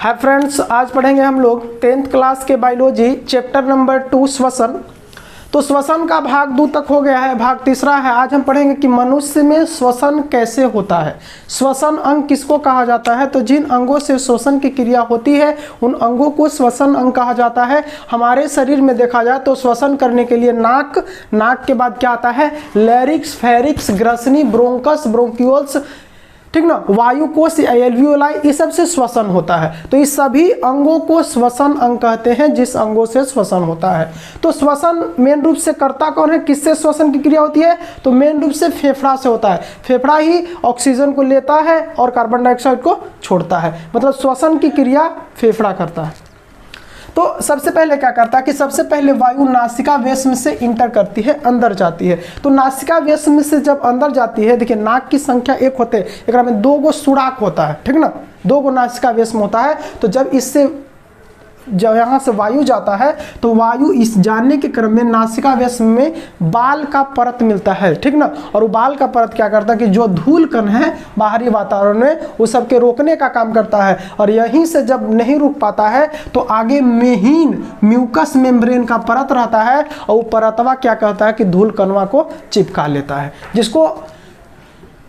Hi friends, आज पढ़ेंगे हम लोग 10th क्लास के बायोलॉजी चैप्टर नंबर 2 श्वसन। तो श्वसन का भाग 2 तक हो गया है, भाग तीसरा है। आज हम पढ़ेंगे कि मनुष्य में श्वसन कैसे होता है। श्वसन अंग किसको कहा जाता है? तो जिन अंगों से श्वसन की क्रिया होती है उन अंगों को श्वसन अंग कहा जाता है। हमारे शरीर में देखा जाए तो श्वसन करने के लिए नाक के बाद क्या आता है? लैरिक्स, फेरिक्स, ग्रसनी, ब्रोंकस, ब्रोंक्यूल्स, ठीक ना, वायु कोश, एल्वियोलाई, ये सब से श्वसन होता है। तो इस सभी अंगों को श्वसन अंग कहते हैं, जिस अंगों से श्वसन होता है। तो श्वसन मेन रूप से करता कौन है? किससे श्वसन की क्रिया होती है? तो मेन रूप से फेफड़ा से होता है। फेफड़ा ही ऑक्सीजन को लेता है और कार्बन डाइऑक्साइड को छोड़ता है, मतलब श्वसन की क्रिया फेफड़ा करता है। तो सबसे पहले क्या करता है कि सबसे पहले वायु नासिका वेश्म से इंटर करती है, अंदर जाती है। तो नासिका वेश्म से जब अंदर जाती है, देखिए नाक की संख्या 1 होते हैं, एक में 2 गो सुराख होता है, ठीक ना, 2 गो नासिका वेश्म होता है। तो जब इससे जब यहाँ से वायु जाता है तो वायु इस जाने के क्रम में नासिका वेश्म में बाल का परत मिलता है, ठीक ना। और वो बाल का परत क्या करता है कि जो धूल कण है बाहरी वातावरण में वो सबके रोकने का काम करता है। और यहीं से जब नहीं रुक पाता है तो आगे मेहीन म्यूकस मेम्ब्रेन का परत रहता है और वो परतवा क्या कहता है कि धूल कणवा को चिपका लेता है, जिसको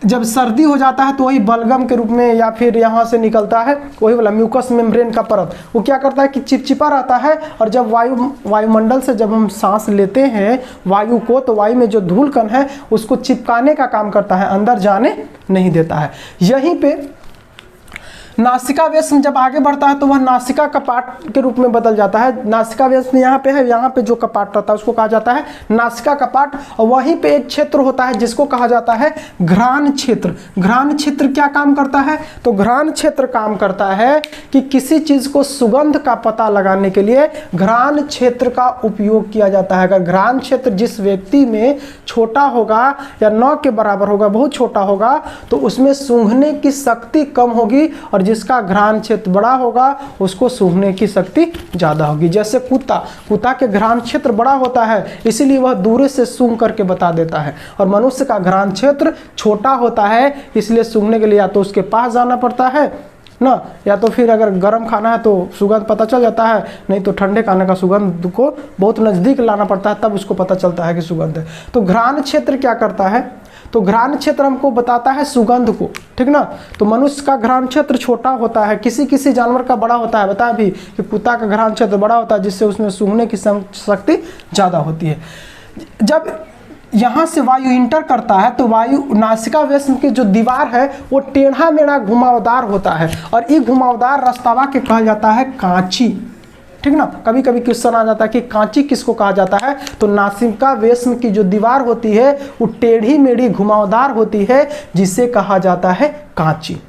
जब सर्दी हो जाता है तो वही बलगम के रूप में या फिर यहाँ से निकलता है वही वाला म्यूकस मेम्ब्रेन का परत। वो क्या करता है कि चिपचिपा रहता है और जब वायुमंडल से जब हम सांस लेते हैं वायु को, तो वायु में जो धूल कण है उसको चिपकाने का काम करता है, अंदर जाने नहीं देता है। यहीं पे नासिका वेश्म जब आगे बढ़ता है तो वह नासिका कपाट के रूप में बदल जाता है। नासिका वेश्म यहाँ पे है, यहाँ पे जो कपाट रहता है उसको कहा जाता है नासिका कपाट। और वहीं पे एक क्षेत्र होता है जिसको कहा जाता है घ्राण क्षेत्र। घ्राण क्षेत्र क्या काम करता है? तो घ्राण क्षेत्र काम करता है कि किसी चीज को सुगंध का पता लगाने के लिए घ्राण क्षेत्र का उपयोग किया जाता है। अगर घ्राण क्षेत्र जिस व्यक्ति में छोटा होगा या 9 के बराबर होगा, बहुत छोटा होगा, तो उसमें सूंघने की शक्ति कम होगी, और जिसका घ्राण क्षेत्र बड़ा होगा उसको सूंघने की शक्ति ज्यादा होगी। जैसे कुत्ता के घ्राण क्षेत्र बड़ा होता है, इसीलिए वह दूर से सूंघ करके बता देता है। और मनुष्य का घ्राण क्षेत्र छोटा होता है, इसलिए सूंघने के लिए या तो उसके पास जाना पड़ता है ना, या तो फिर अगर गर्म खाना है तो सुगंध पता चल जाता है, नहीं तो ठंडे खाने का सुगंध को बहुत नजदीक लाना पड़ता है, तब उसको पता चलता है कि सुगंध है। तो घ्राण क्षेत्र क्या करता है? तो घ्राण क्षेत्र हमको बताता है सुगंध को, ठीक ना। तो मनुष्य का घ्राण क्षेत्र छोटा होता है, किसी जानवर का बड़ा होता है। बताया भी कि कुत्ता का घ्राण क्षेत्र बड़ा होता है, जिससे उसमें सूंघने की शक्ति ज़्यादा होती है। जब यहाँ से वायु इंटर करता है तो वायु नासिका वेश्म की जो दीवार है वो टेढ़ा मेढ़ा घुमावदार होता है, और ये घुमावदार रास्तावा के कहा जाता है कांची, ठीक ना। कभी कभी क्वेश्चन आ जाता है कि कांची किसको कहा जाता है? तो नासिका वेश्म की जो दीवार होती है वो टेढ़ी मेढ़ी घुमावदार होती है, जिसे कहा जाता है कांची।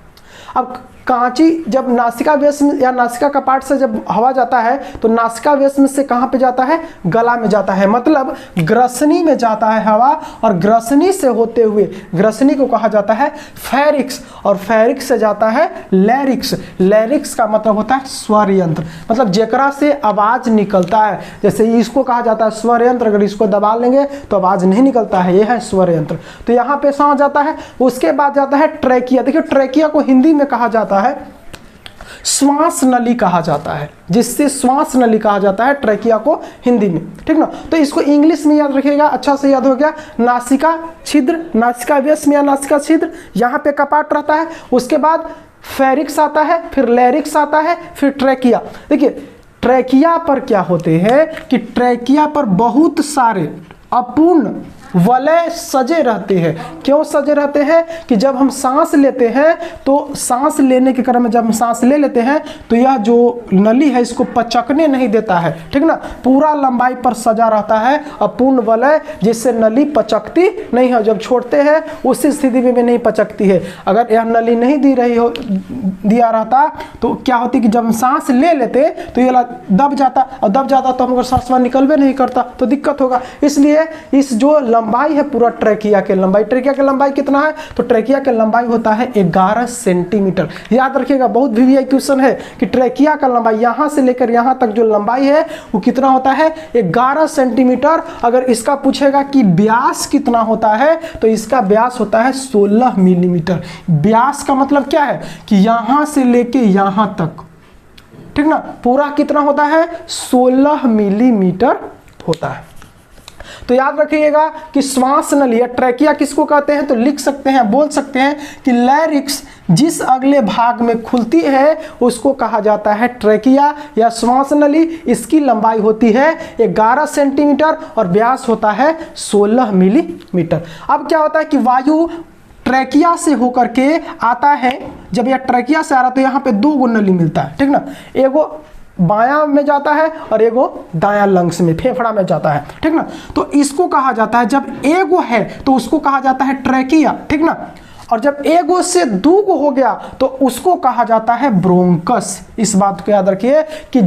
अब कांची जब नासिका वेश्म या नासिका कपाट से जब हवा जाता है तो नासिका वेश्म से कहाँ पे जाता है? गला में जाता है, मतलब ग्रसनी में जाता है हवा, और ग्रसनी से होते हुए ग्रसनी को कहा जाता है फेरिक्स, और फेरिक्स से जाता है लैरिक्स। लैरिक्स का मतलब होता है स्वर यंत्र, मतलब जेकरा से आवाज निकलता है। जैसे इसको कहा जाता है स्वर यंत्र, अगर इसको दबा लेंगे तो आवाज नहीं निकलता है, यह है स्वर यंत्र। तो यहाँ पे सांस जाता है, उसके बाद जाता है ट्रैकिया। देखिए ट्रैकिया को हिंदी में कहा जाता है श्वास नली कहा जाता है, जिससे श्वास नली कहा जाता है ट्रैकिया को हिंदी में, ठीक ना। तो इसको इंग्लिश में याद रखिएगा, अच्छा से याद हो गया। नासिका छिद्र, नासिका वेश्म या नासिका छिद्र, यहाँ पे कपाट रहता है, उसके बाद फेरिक्स आता है, फिर लैरिक्स आता है, फिर ट्रैकिया। देखिए ट्रैकिया पर क्या होते हैं कि ट्रैकिया पर बहुत सारे अपूर्ण वलय सजे रहते हैं। क्यों सजे रहते हैं? कि जब हम सांस लेते हैं तो सांस लेने के क्रम में जब हम सांस ले लेते हैं तो यह जो नली है इसको पचकने नहीं देता है, ठीक ना। पूरा लंबाई पर सजा रहता है अपूर्ण वलय, जिससे नली पचकती नहीं है। जब छोड़ते हैं उसी स्थिति में नहीं पचकती है। अगर यह नली नहीं दिया रहता तो क्या होती कि जब हम सांस ले लेते तो ये दब जाता, और दब जाता तो हम अगर सांस निकलवे नहीं करता तो दिक्कत होगा। इसलिए इस जो लंबाई है पूरा ट्रैकिया के लंबाई, ट्रैकिया की लंबाई कितना है? तो ट्रैकिया की लंबाई होता है 11 सेंटीमीटर। याद रखिएगा, बहुत वीवीआई क्वेश्चन है कि ट्रैकिया का लंबाई यहाँ से लेकर यहाँ तक जो लंबाई है वो कितना होता है? 11 सेंटीमीटर। अगर इसका पूछेगा कि व्यास कितना होता है तो इसका व्यास होता है 16 मिलीमीटर। व्यास का मतलब क्या है कि यहाँ से लेके यहाँ तक ठीक ना। पूरा कितना होता है 16 मिलीमीटर होता है। तो याद रखिएगा कि श्वास नली या ट्रैकिया किसको कहते हैं, तो लिख सकते हैं, बोल सकते हैं कि लैरिक्स जिस अगले भाग में खुलती है उसको कहा जाता है ट्रैकिया या श्वास नली। इसकी लंबाई होती है 11 सेंटीमीटर और व्यास होता है 16 मिलीमीटर। अब क्या होता है कि वायु ट्रैकिया से होकर के आता है, जब यह ट्रैकिया से आ रहा तो यहाँ पे 2 नली मिलता है, ठीक ना। एगो बायां में जाता है और एगो दायां लंग्स में, फेफड़ा में जाता है, ठीक ना। तो इसको कहा जाता है, जब एगो है तो उसको कहा जाता है ट्रैकिया, ठीक ना। और जब एगो से 2 हो गया तो उसको कहा जाता है ब्रोंकस। इस बात को याद रखिए कि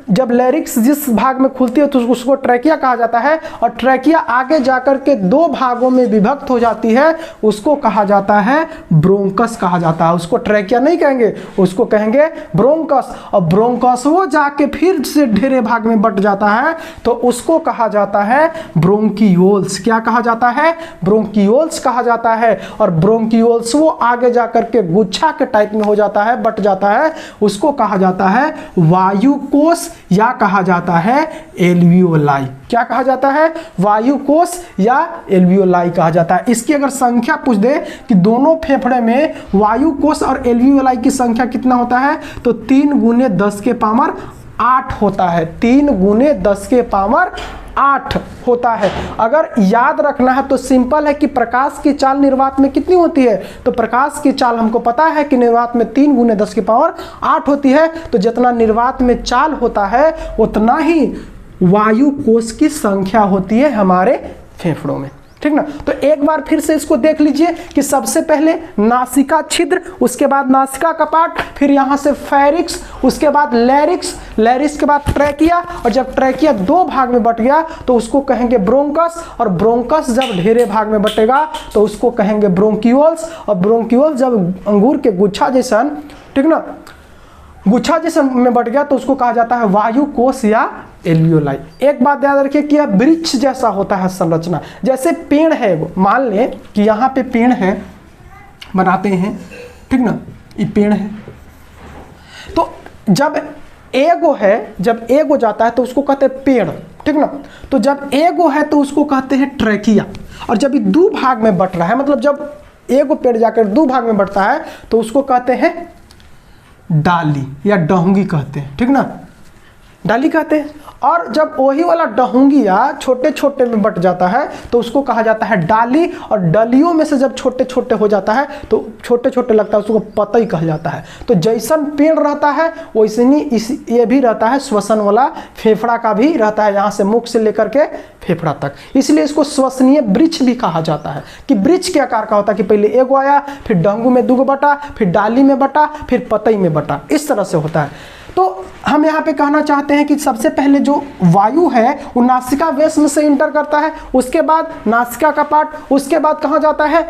जब लैरिक्स जिस भाग में खुलती है तो उसको ट्रैकिया कहा जाता है, और ट्रैकिया आगे जाकर के 2 भागों में विभक्त हो जाती है, उसको कहा जाता है ब्रोंकस कहा जाता है। उसको ट्रैकिया नहीं कहेंगे, उसको कहेंगे ब्रोंकस। और ब्रोंकस वो जाके फिर से ढेरे भाग में बट जाता है तो उसको कहा जाता है ब्रोंकियोल्स। क्या कहा जाता है, ब्रोंकियोल्स कहा जाता है। और ब्रोंकियोल्स वो आगे जाकर के गुच्छा के टाइप में हो जाता है, बट जाता है, उसको कहा जाता है वायुकोश या कहा जाता है एल्वियोलाई। क्या कहा जाता है, वायुकोश या एल्वियोलाई कहा जाता है। इसकी अगर संख्या पूछ दे कि दोनों फेफड़े में वायुकोश और एल्वियोलाई की संख्या कितना होता है, तो 3 × 10 के पावर 8 होता है। 3 × 10 के पावर 8 होता है। अगर याद रखना है तो सिंपल है कि प्रकाश की चाल निर्वात में कितनी होती है, तो प्रकाश की चाल हमको पता है कि निर्वात में 3 × 10 की पावर 8 होती है। तो जितना निर्वात में चाल होता है उतना ही वायु कोश की संख्या होती है हमारे फेफड़ों में, ठीक ना। तो एक बार फिर से इसको देख लीजिए कि सबसे पहले नासिका छिद्र, उसके बाद नासिका कपाट, फिर यहाँ से फेरिक्स, उसके बाद लैरिक्स, लैरिक्स के बाद ट्रैकिया, और जब ट्रैकिया 2 भाग में बट गया तो उसको कहेंगे ब्रोंकस, और ब्रोंकस जब ढेरे भाग में बटेगा तो उसको कहेंगे ब्रोंकियोल्स, और ब्रोंकियोल्स जब अंगूर के गुच्छा जैसन, ठीक ना, गुच्छा जैसे में बढ़ गया तो उसको कहा जाता है वायुकोश या एल्वियोलाई। एक बात याद रखिए कि यह वृक्ष जैसा होता है संरचना। जैसे पेड़ है, वो मान लें कि यहाँ पे पेड़ है, बनाते हैं, ठीक ना, ये पेड़ है, तो जब एगो है, जब एगो जाता है तो उसको कहते हैं पेड़, ठीक ना। तो जब एगो है तो उसको कहते हैं ट्रैकिया, और जब ये 2 भाग में बट रहा है, मतलब जब एगो पेड़ जाकर 2 भाग में बढ़ता है तो उसको कहते हैं डाली या डहुंगी कहते हैं, ठीक ना, डाली कहते हैं। और जब वही वाला डहुंगी या छोटे छोटे में बट जाता है तो उसको कहा जाता है डाली, और डलियों में से जब छोटे छोटे हो जाता है तो छोटे छोटे लगता है, उसको पतई कहा जाता है। तो जैसन पेड़ रहता है वैसे ये भी रहता है, श्वसन वाला फेफड़ा का भी रहता है, यहाँ से मुख से लेकर के फेफड़ा तक। इसलिए इसको श्वसनीय वृक्ष भी कहा जाता है कि वृक्ष के आकार का होता है कि पहले एगो आया, फिर डंगू में 2 बटा, फिर डाली में बटा, फिर पतई में बटा, इस तरह से होता है। तो हम यहाँ पे कहना चाहते हैं कि सबसे पहले जो वायु है वो नासिका वेश्म से इंटर करता है, उसके बाद नासिका कपाट, उसके बाद कहाँ जाता है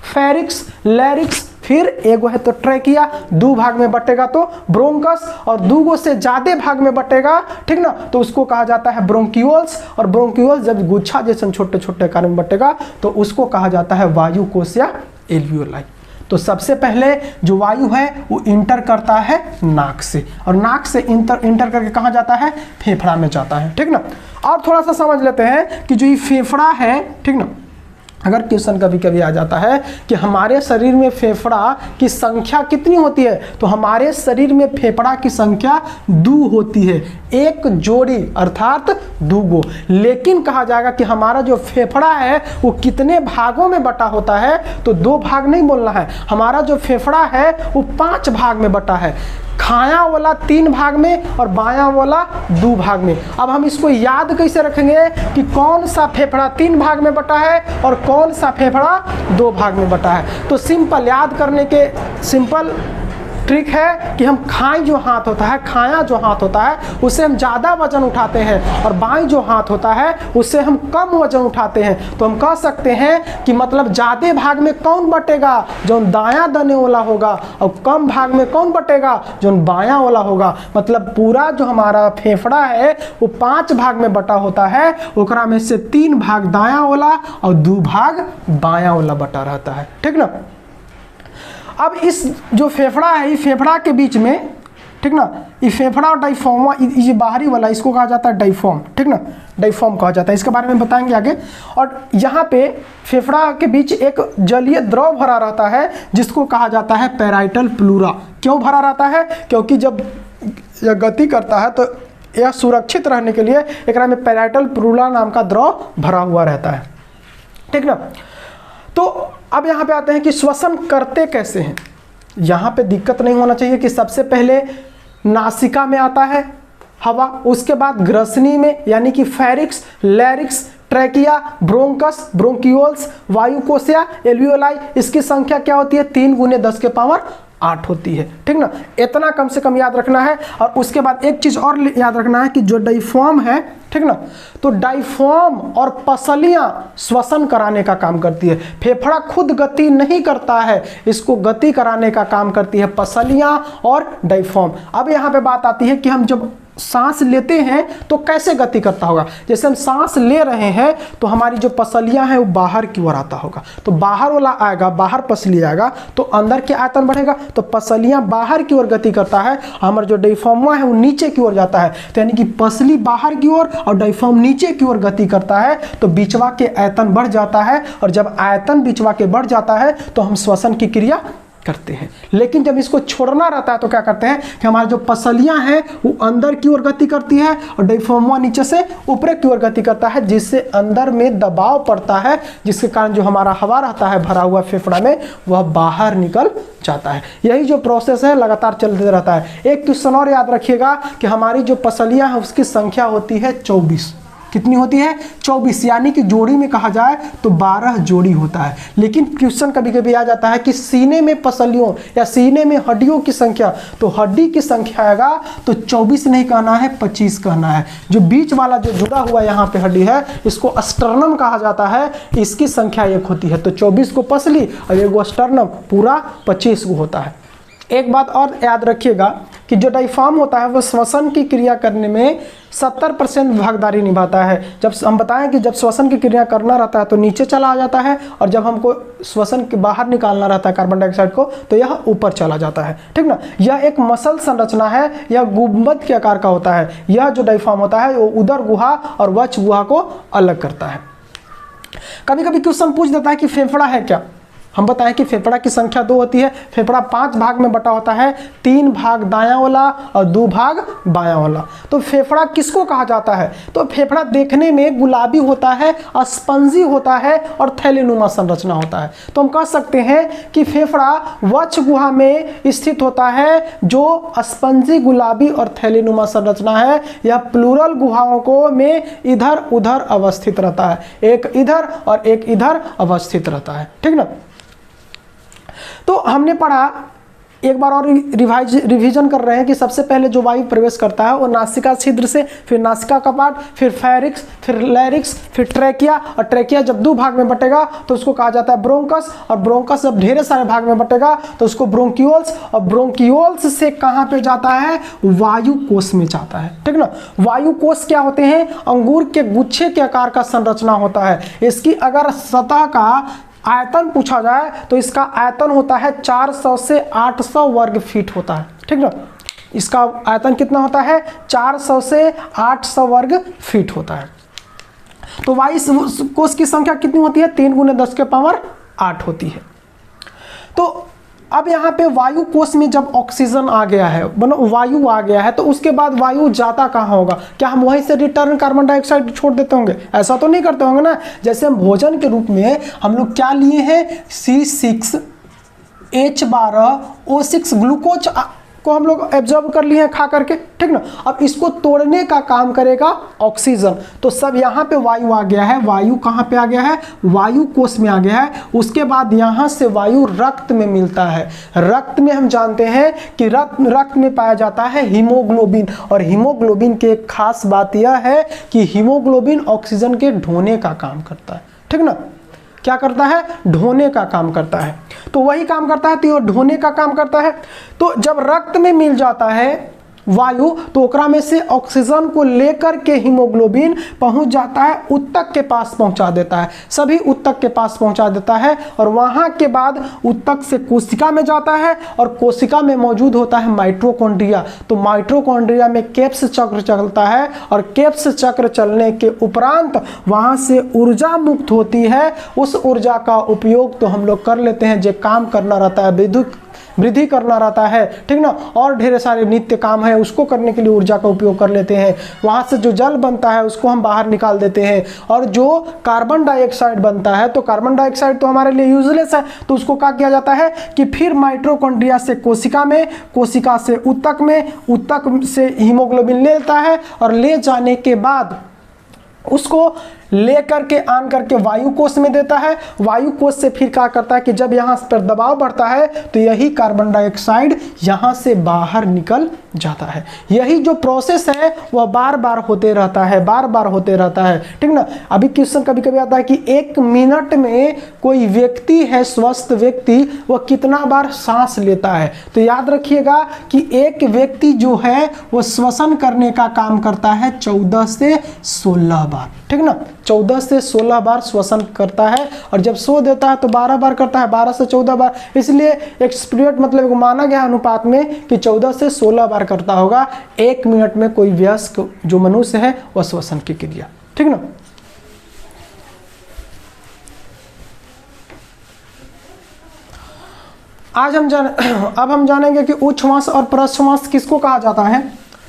फेरिक्स, लैरिक्स, फिर एगो है तो ट्रैकिया, 2 भाग में बटेगा तो ब्रोंकस, और 2 से ज़्यादा भाग में बटेगा, ठीक ना, तो उसको कहा जाता है ब्रोंकियोल्स। और ब्रोंकियोल्स जब गुच्छा जैसे छोटे छोटे आकार में बटेगा तो उसको कहा जाता है वायुकोश या एल्वियोलाई। तो सबसे पहले जो वायु है वो इंटर करता है नाक से, और नाक से इंटर करके कहाँ जाता है, फेफड़ा में जाता है, ठीक ना। और थोड़ा सा समझ लेते हैं कि जो ये फेफड़ा है, ठीक ना, अगर क्वेश्चन कभी कभी आ जाता है कि हमारे शरीर में फेफड़ा की संख्या कितनी होती है, तो हमारे शरीर में फेफड़ा की संख्या 2 होती है, 1 जोड़ी अर्थात 2 लेकिन कहा जाएगा कि हमारा जो फेफड़ा है वो कितने भागों में बटा होता है, तो 2 भाग नहीं बोलना है, हमारा जो फेफड़ा है वो 5 भाग में बटा है। खाया वाला 3 भाग में और बाया वाला 2 भाग में। अब हम इसको याद कैसे रखेंगे कि कौन सा फेफड़ा 3 भाग में बटा है और कौन सा फेफड़ा 2 भाग में बटा है। तो सिंपल याद करने के सिंपल ट्रिक है कि हम खाएं जो हाथ होता है, खाया जो हाथ होता है उससे हम ज़्यादा वजन उठाते हैं, और बाएं जो हाथ होता है उससे हम कम वजन उठाते हैं। तो हम कह सकते हैं कि मतलब ज़्यादा भाग में कौन बटेगा, जो दायां दने वाला होगा, और कम भाग में कौन बटेगा, जो बायां वाला होगा। मतलब पूरा जो हमारा फेफड़ा है वो 5 भाग में बटा होता है, ओकरा में से 3 भाग दायां वाला और 2 भाग बायां वाला बटा रहता है, ठीक ना। अब इस जो फेफड़ा है, इस फेफड़ा के बीच में ठीक ना। ये फेफड़ा और डाइफॉर्मा, ये बाहरी वाला, इसको कहा जाता है डाइफॉर्म, ठीक ना, डाइफॉर्म कहा जाता है। इसके बारे में बताएंगे आगे। और यहाँ पे फेफड़ा के बीच एक जलीय द्रव भरा रहता है जिसको कहा जाता है पैराइटल प्लूरा। क्यों भरा रहता है? क्योंकि जब यह गति करता है तो यह सुरक्षित रहने के लिए एकरा में पैराइटल प्लूरा नाम का द्रव भरा हुआ रहता है, ठीक ना। तो अब यहाँ पे आते हैं कि श्वसन करते कैसे हैं। यहाँ पे दिक्कत नहीं होना चाहिए कि सबसे पहले नासिका में आता है हवा, उसके बाद ग्रसनी में यानी कि फेरिक्स, लैरिक्स, ट्रैकिया, ब्रोंकस, ब्रोंकियोल्स, वायुकोशिया, एल्वियोलाई। इसकी संख्या क्या होती है? 3 × 10⁸ होती है, ठीक ना। इतना कम से कम याद रखना है। और उसके बाद एक चीज और याद रखना है कि जो डाइफॉर्म है, ठीक ना, तो डाइफॉर्म और पसलियां श्वसन कराने का काम करती है। फेफड़ा खुद गति नहीं करता है, इसको गति कराने का काम करती है पसलियां और डाइफॉर्म। अब यहाँ पे बात आती है कि हम जब सांस लेते हैं तो कैसे गति करता होगा। जैसे हम सांस ले रहे हैं तो हमारी जो पसलियां हैं वो बाहर की ओर आता होगा, तो बाहर वाला आएगा, बाहर पसली आएगा तो अंदर के आयतन बढ़ेगा, तो पसलियां बाहर की ओर गति करता है, हमारा जो डाइफॉर्मा है वो नीचे की ओर जाता है। तो यानी कि पसली बाहर की ओर और डाइफॉर्म नीचे की ओर गति करता है, तो बीचवा के आयतन बढ़ जाता है। और जब आयतन बीचवा के बढ़ जाता है तो हम श्वसन की क्रिया करते हैं। लेकिन जब इसको छोड़ना रहता है तो क्या करते हैं कि हमारी जो पसलियां हैं वो अंदर की ओर गति करती है और डाइफॉर्मा नीचे से ऊपर की ओर गति करता है, जिससे अंदर में दबाव पड़ता है, जिसके कारण जो हमारा हवा रहता है भरा हुआ फेफड़ा में वह बाहर निकल जाता है। यही जो प्रोसेस है लगातार चलते रहता है। एक क्वेश्चन और याद रखिएगा कि हमारी जो पसलियां हैं उसकी संख्या होती है 24। कितनी होती है? 24, यानी कि जोड़ी में कहा जाए तो 12 जोड़ी होता है। लेकिन क्वेश्चन कभी कभी आ जाता है कि सीने में पसलियों या सीने में हड्डियों की संख्या, तो हड्डी की संख्या आएगा तो 24 नहीं कहना है, 25 कहना है। जो बीच वाला जो जुड़ा हुआ यहाँ पे हड्डी है इसको स्टर्नम कहा जाता है, इसकी संख्या 1 होती है। तो 24 को पसली और 1 स्टर्नम, पूरा 25 को होता है। एक बात और याद रखिएगा कि जो डाइफॉर्म होता है वो श्वसन की क्रिया करने में 70% भागीदारी निभाता है। जब हम बताएं कि जब श्वसन की क्रिया करना रहता है तो नीचे चला जाता है, और जब हमको श्वसन के बाहर निकालना रहता है कार्बन डाइऑक्साइड को तो यह ऊपर चला जाता है, ठीक ना। यह एक मसल संरचना है, यह गुंबद के आकार का होता है। यह जो डाइफॉर्म होता है वो उदर गुहा और वक्ष गुहा को अलग करता है। कभी कभी क्वेश्चन पूछ देता है कि फेफड़ा है क्या। हम बताएं कि फेफड़ा की संख्या 2 होती है। फेफड़ा 5 भाग में बटा होता है, 3 भाग दायां वाला और 2 भाग बायां वाला। तो फेफड़ा किसको कहा जाता है? तो फेफड़ा देखने में गुलाबी होता है, स्पंजी होता है और थैलीनुमा संरचना होता है। तो हम कह सकते हैं कि फेफड़ा वक्ष गुहा में स्थित होता है जो स्पंजी, गुलाबी और थैलीनुमा संरचना है। यह प्लूरल गुहाओं को में इधर उधर अवस्थित रहता है, एक इधर और एक इधर अवस्थित रहता है, ठीक ना। तो हमने पढ़ा, एक बार और रिवीजन कर रहे हैं कि सबसे पहले जो वायु प्रवेश करता है वो नासिका छिद्र से, फिर नासिका कपाट, फिर फेरिक्स, फिर लैरिक्स, फिर ट्रैकिया। और ट्रैकिया जब 2 भाग में बटेगा तो उसको कहा जाता है ब्रोंकस, और ब्रोंकस जब ढेरे सारे भाग में बटेगा तो उसको ब्रोंकियोल्स, और ब्रोंकियोल्स से कहाँ पे जाता है? वायु कोश में जाता है, ठीक ना। वायु कोश क्या होते हैं? अंगूर के गुच्छे के आकार का संरचना होता है। इसकी अगर सतह का आयतन पूछा जाए तो इसका आयतन होता है 400 से 800 वर्ग फीट होता है, ठीक ना। इसका आयतन कितना होता है? 400 से 800 वर्ग फीट होता है। तो वायु कोश की संख्या कितनी होती है? 3 × 10⁸ होती है। तो अब यहाँ पे वायु कोश में जब ऑक्सीजन आ गया है, वायु आ गया है, तो उसके बाद वायु जाता कहाँ होगा? क्या हम वहीं से रिटर्न कार्बन डाइऑक्साइड छोड़ देते होंगे? ऐसा तो नहीं करते होंगे ना। जैसे हम भोजन के रूप में हम लोग क्या लिए हैं? C6H12O6 ग्लूकोज को हम लोग एब्जॉर्ब कर लिए हैं खा करके, ठीक ना। अब इसको तोड़ने का काम करेगा ऑक्सीजन। तो सब यहाँ पे वायु आ गया है। वायु कहाँ पे आ गया है? वायु कोश में आ गया है। उसके बाद यहाँ से वायु रक्त में मिलता है। रक्त में हम जानते हैं कि रक्त में पाया जाता है हीमोग्लोबिन, और हीमोग्लोबिन की एक खास बात यह है कि हीमोग्लोबिन ऑक्सीजन के ढोने का काम करता है, ठीक ना। क्या करता है? ढोने का काम करता है। तो वही काम करता है, तो ढोने का काम करता है। तो जब रक्त में मिल जाता है वायु, तो ओकरा में से ऑक्सीजन को लेकर के हीमोग्लोबिन पहुंच जाता है, ऊतक के पास पहुंचा देता है, सभी ऊतक के पास पहुंचा देता है। और वहां के बाद ऊतक से कोशिका में जाता है और कोशिका में मौजूद होता है माइटोकॉन्ड्रिया। तो माइटोकॉन्ड्रिया में केप्स चक्र चलता है और केप्स चक्र चलने के उपरांत वहां से ऊर्जा मुक्त होती है। उस ऊर्जा का उपयोग तो हम लोग कर लेते हैं, जो काम करना रहता है, विद्युत वृद्धि करना रहता है, ठीक ना, और ढेर सारे नित्य काम है, उसको करने के लिए ऊर्जा का उपयोग कर लेते हैं। वहां से जो जल बनता है उसको हम बाहर निकाल देते हैं, और जो कार्बन डाइऑक्साइड बनता है, तो कार्बन डाइऑक्साइड तो हमारे लिए यूजलेस है, तो उसको क्या किया जाता है कि फिर माइटोकॉन्ड्रिया से कोशिका में, कोशिका से ऊतक में, ऊतक से हीमोग्लोबिन लेता है और ले जाने के बाद उसको लेकर के आन करके वायु कोश में देता है। वायु कोश से फिर क्या करता है कि जब यहाँ पर दबाव बढ़ता है तो यही कार्बन डाइऑक्साइड यहाँ से बाहर निकल जाता है। यही जो प्रोसेस है वह बार बार होते रहता है, बार बार होते रहता है, ठीक ना। अभी क्वेश्चन कभी कभी आता है कि 1 मिनट में कोई व्यक्ति है, स्वस्थ व्यक्ति, वह कितना बार सांस लेता है। तो याद रखिएगा कि एक व्यक्ति जो है वह श्वसन करने का काम करता है 14 से 16 बार, ठीक ना, 14 से 16 बार श्वसन करता है, और जब सो देता है तो 12 बार करता है, 12 से 14 बार। इसलिए एक्सपीरियड मतलब माना गया अनुपात में कि 14 से 16 बार करता होगा 1 मिनट में कोई वयस्क जो मनुष्य है वह श्वसन की क्रिया, ठीक ना। अब हम जानेंगे कि उच्छ्वास और प्रश्वास किसको कहा जाता है,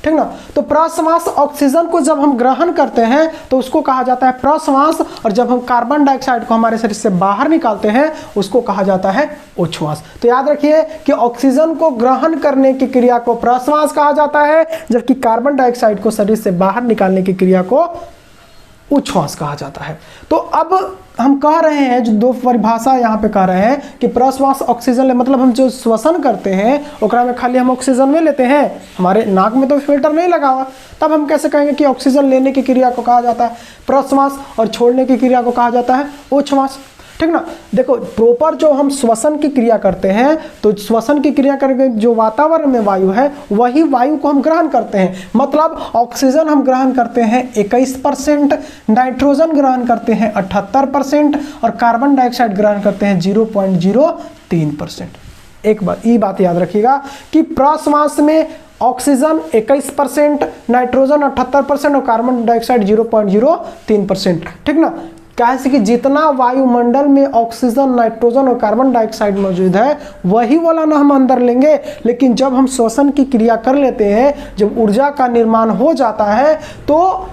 ठीक ना। तो प्रश्वास ऑक्सीजन को जब हम ग्रहण करते हैं तो उसको कहा जाता है प्रश्वास, और जब हम कार्बन डाइऑक्साइड को हमारे शरीर से बाहर निकालते हैं उसको कहा जाता है उच्छ्वास। तो याद रखिए कि ऑक्सीजन को ग्रहण करने की क्रिया को प्रश्वास कहा जाता है, जबकि कार्बन डाइऑक्साइड को शरीर से बाहर निकालने की क्रिया को उच्छ्वास कहा जाता है। तो अब हम कह रहे हैं, जो 2 परिभाषा यहाँ पे कह रहे हैं कि प्रश्वास ऑक्सीजन ले, मतलब हम जो श्वसन करते हैं ओकरा में खाली हम ऑक्सीजन में लेते हैं, हमारे नाक में तो फिल्टर नहीं लगा हुआ, तब हम कैसे कहेंगे कि ऑक्सीजन लेने की क्रिया को कहा जाता है प्रश्वास और छोड़ने की क्रिया को कहा जाता है उच्छ्वास, ठीक ना। देखो प्रॉपर जो हम श्वसन की क्रिया करते हैं, तो श्वसन की क्रिया करके जो वातावरण में वायु है वही वायु को हम ग्रहण करते हैं। मतलब ऑक्सीजन हम ग्रहण करते हैं 21%, नाइट्रोजन ग्रहण करते हैं 78% और कार्बन डाइऑक्साइड ग्रहण करते हैं 0.03%। एक बार ये बात याद रखिएगा कि प्रश्वास में ऑक्सीजन 21%, नाइट्रोजन 78% और कार्बन डाइऑक्साइड 0.03%, ठीक ना। कैसे कि जितना वायुमंडल में ऑक्सीजन, नाइट्रोजन और कार्बन डाइऑक्साइड मौजूद है वही वाला ना हम अंदर लेंगे, लेकिन जब हम श्वसन की क्रिया कर लेते हैं, जब ऊर्जा का निर्माण हो जाता है, तो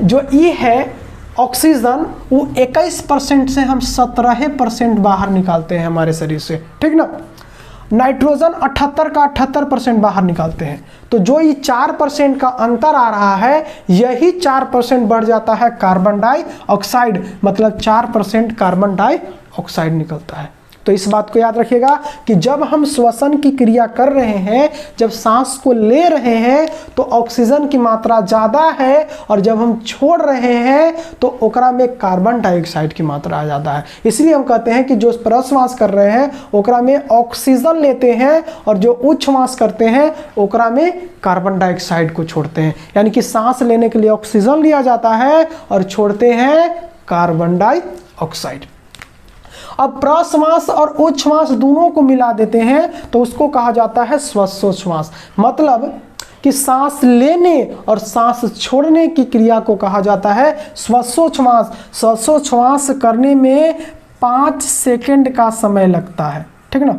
जो ये है ऑक्सीजन वो 21% से हम 17% बाहर निकालते हैं हमारे शरीर से, ठीक ना। नाइट्रोजन 78 का 78% बाहर निकालते हैं। तो जो ये 4% का अंतर आ रहा है, यही 4% बढ़ जाता है कार्बन डाइऑक्साइड, मतलब 4% कार्बन डाइऑक्साइड निकलता है। तो इस बात को याद रखिएगा कि जब हम श्वसन की क्रिया कर रहे हैं, जब सांस को ले रहे हैं तो ऑक्सीजन की मात्रा ज़्यादा है, और जब हम छोड़ रहे हैं तो ओकरा में कार्बन डाइऑक्साइड की मात्रा ज़्यादा है। इसलिए हम कहते हैं कि जो प्रश्वास कर रहे हैं ओकरा में ऑक्सीजन लेते हैं, और जो उच्छ्वास करते हैं ओकरा में कार्बन डाइऑक्साइड को छोड़ते हैं। यानी कि सांस लेने के लिए ऑक्सीजन लिया जाता है और छोड़ते हैं कार्बन डाइऑक्साइड। अब प्रश्वास और उच्छ्वास दोनों को मिला देते हैं तो उसको कहा जाता है श्वासोच्छ्वास। मतलब कि सांस लेने और सांस छोड़ने की क्रिया को कहा जाता है श्वासोच्छ्वास। श्वासोच्छ्वास करने में 5 सेकंड का समय लगता है, ठीक ना।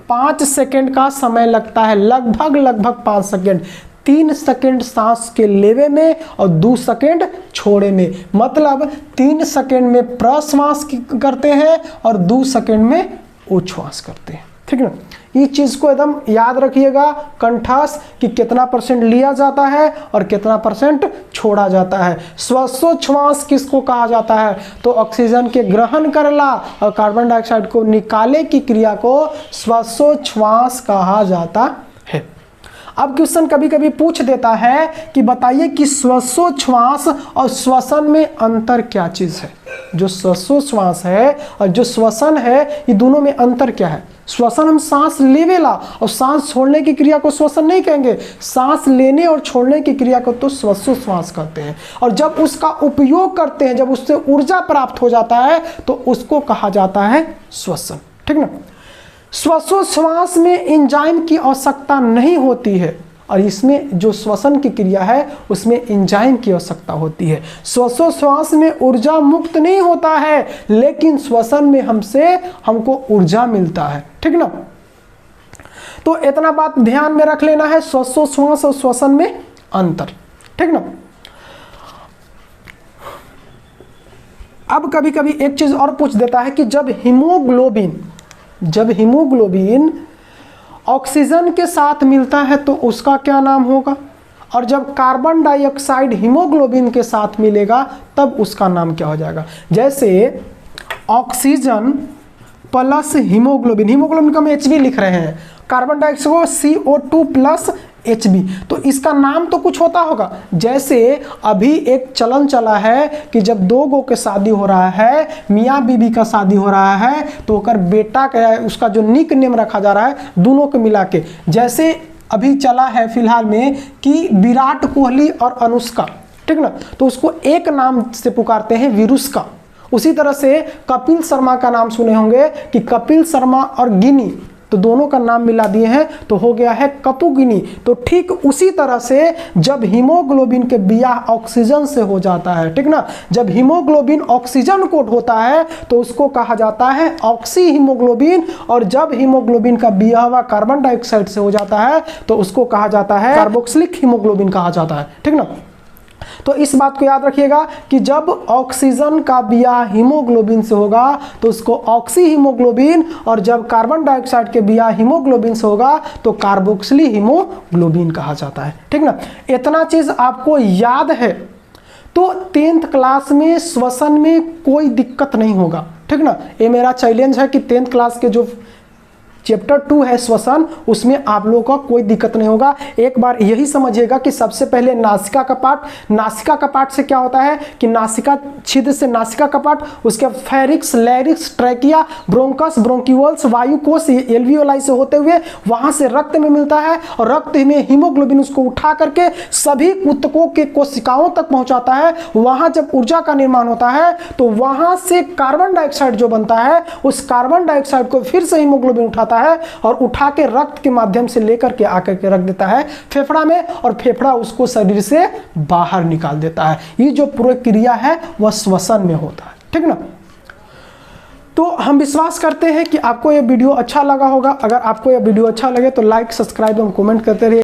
5 सेकंड का समय लगता है, लगभग 5 सेकंड। 3 सेकंड सांस के लेवे में और 2 सेकंड छोड़े में, मतलब 3 सेकंड में प्रश्वास करते हैं और 2 सेकंड में उच्छ्वास करते हैं, ठीक ना। ये चीज़ को एकदम याद रखिएगा कंठास कि कितना % लिया जाता है और कितना % छोड़ा जाता है। श्वासोच्छ्वास किसको कहा जाता है, तो ऑक्सीजन के ग्रहण करला और कार्बन डाइऑक्साइड को निकाले की क्रिया को श्वासोच्छ्वास कहा जाता है। अब क्वेश्चन कभी कभी पूछ देता है कि बताइए कि श्वासोच्छ्वास और श्वसन में अंतर क्या चीज़ है। जो श्वासोच्छ्वास है और जो श्वसन है, ये दोनों में अंतर क्या है। श्वसन हम सांस लेवेला और सांस छोड़ने की क्रिया को श्वसन नहीं कहेंगे, सांस लेने और छोड़ने की क्रिया को तो श्वासोच्छ्वास कहते हैं। और जब उसका उपयोग करते हैं, जब उससे ऊर्जा प्राप्त हो जाता है तो उसको कहा जाता है श्वसन, ठीक ना। श्वासोच्छ्वास में एंजाइम की आवश्यकता नहीं होती है और इसमें जो श्वसन की क्रिया है उसमें एंजाइम की आवश्यकता होती है। श्वासोच्छ्वास में ऊर्जा मुक्त नहीं होता है, लेकिन श्वसन में हमको ऊर्जा मिलता है, ठीक ना। तो इतना बात ध्यान में रख लेना है, श्वासोच्छ्वास और श्वसन में अंतर, ठीक ना। अब कभी कभी एक चीज और पूछ देता है कि जब हीमोग्लोबिन ऑक्सीजन के साथ मिलता है तो उसका क्या नाम होगा, और जब कार्बन डाइऑक्साइड हीमोग्लोबिन के साथ मिलेगा तब उसका नाम क्या हो जाएगा। जैसे ऑक्सीजन प्लस हीमोग्लोबिन का हम Hb लिख रहे हैं, कार्बन डाइऑक्साइड को CO2 प्लस Hb, तो इसका नाम तो कुछ होता होगा। जैसे अभी एक चलन चला है कि जब दो गो के शादी हो रहा है, मियाँ बीबी का शादी हो रहा है, तो ओकर बेटा का उसका जो निक नेम रखा जा रहा है दोनों को मिला के। जैसे अभी चला है फिलहाल में कि विराट कोहली और अनुष्का, ठीक ना, तो उसको एक नाम से पुकारते हैं विरुष्का। उसी तरह से कपिल शर्मा का नाम सुने होंगे कि कपिल शर्मा और गिनी, तो दोनों का नाम मिला दिए हैं तो हो गया है कपुगिनी। तो ठीक उसी तरह से जब हीमोग्लोबिन के बियाह ऑक्सीजन से हो जाता है, ठीक ना, जब हीमोग्लोबिन ऑक्सीजन कोट होता है तो उसको कहा जाता है ऑक्सी हीमोग्लोबिन, और जब हीमोग्लोबिन का बियाह कार्बन डाइऑक्साइड से हो जाता है तो उसको कहा जाता है कार्बोक्सिलिक हीमोग्लोबिन कहा जाता है, ठीक ना। तो इस बात को याद रखिएगा कि जब ऑक्सीजन का बियाह हीमोग्लोबिन से होगा तो उसको ऑक्सी हीमोग्लोबिन, और जब कार्बन डाइऑक्साइड के बियाह हीमोग्लोबिन से होगा तो कार्बोक्सिली हीमोग्लोबिन कहा जाता है, ठीक ना। इतना चीज आपको याद है तो 10th क्लास में श्वसन में कोई दिक्कत नहीं होगा, ठीक ना। ये मेरा चैलेंज है कि 10th क्लास के जो चैप्टर 2 है श्वसन, उसमें आप लोगों का कोई दिक्कत नहीं होगा। एक बार यही समझिएगा कि सबसे पहले नासिका कपाट, नासिका कपाट से क्या होता है कि नासिका छिद्र से नासिका कपाट, उसके फेरिक्स, लैरिक्स, ट्रैकिया, ब्रोंकस, ब्रोंक्यूल्स, वायुकोश, एल्वियोलाई से होते हुए वहां से रक्त में मिलता है और रक्त में हीमोग्लोबिन उसको उठा करके सभी ऊतकों के कोशिकाओं तक पहुंचाता है। वहां जब ऊर्जा का निर्माण होता है तो वहां से कार्बन डाइऑक्साइड जो बनता है, उस कार्बन डाइऑक्साइड को फिर से हीमोग्लोबिन उठाता है और उठा के रक्त के माध्यम से लेकर के आकर के रख देता है फेफड़ा में, और फेफड़ा उसको शरीर से बाहर निकाल देता है। ये जो प्रक्रिया है वह श्वसन में होता है, ठीक ना। तो हम विश्वास करते हैं कि आपको यह वीडियो अच्छा लगा होगा। अगर आपको यह वीडियो अच्छा लगे तो लाइक, सब्सक्राइब एवं कमेंट करते रहिए।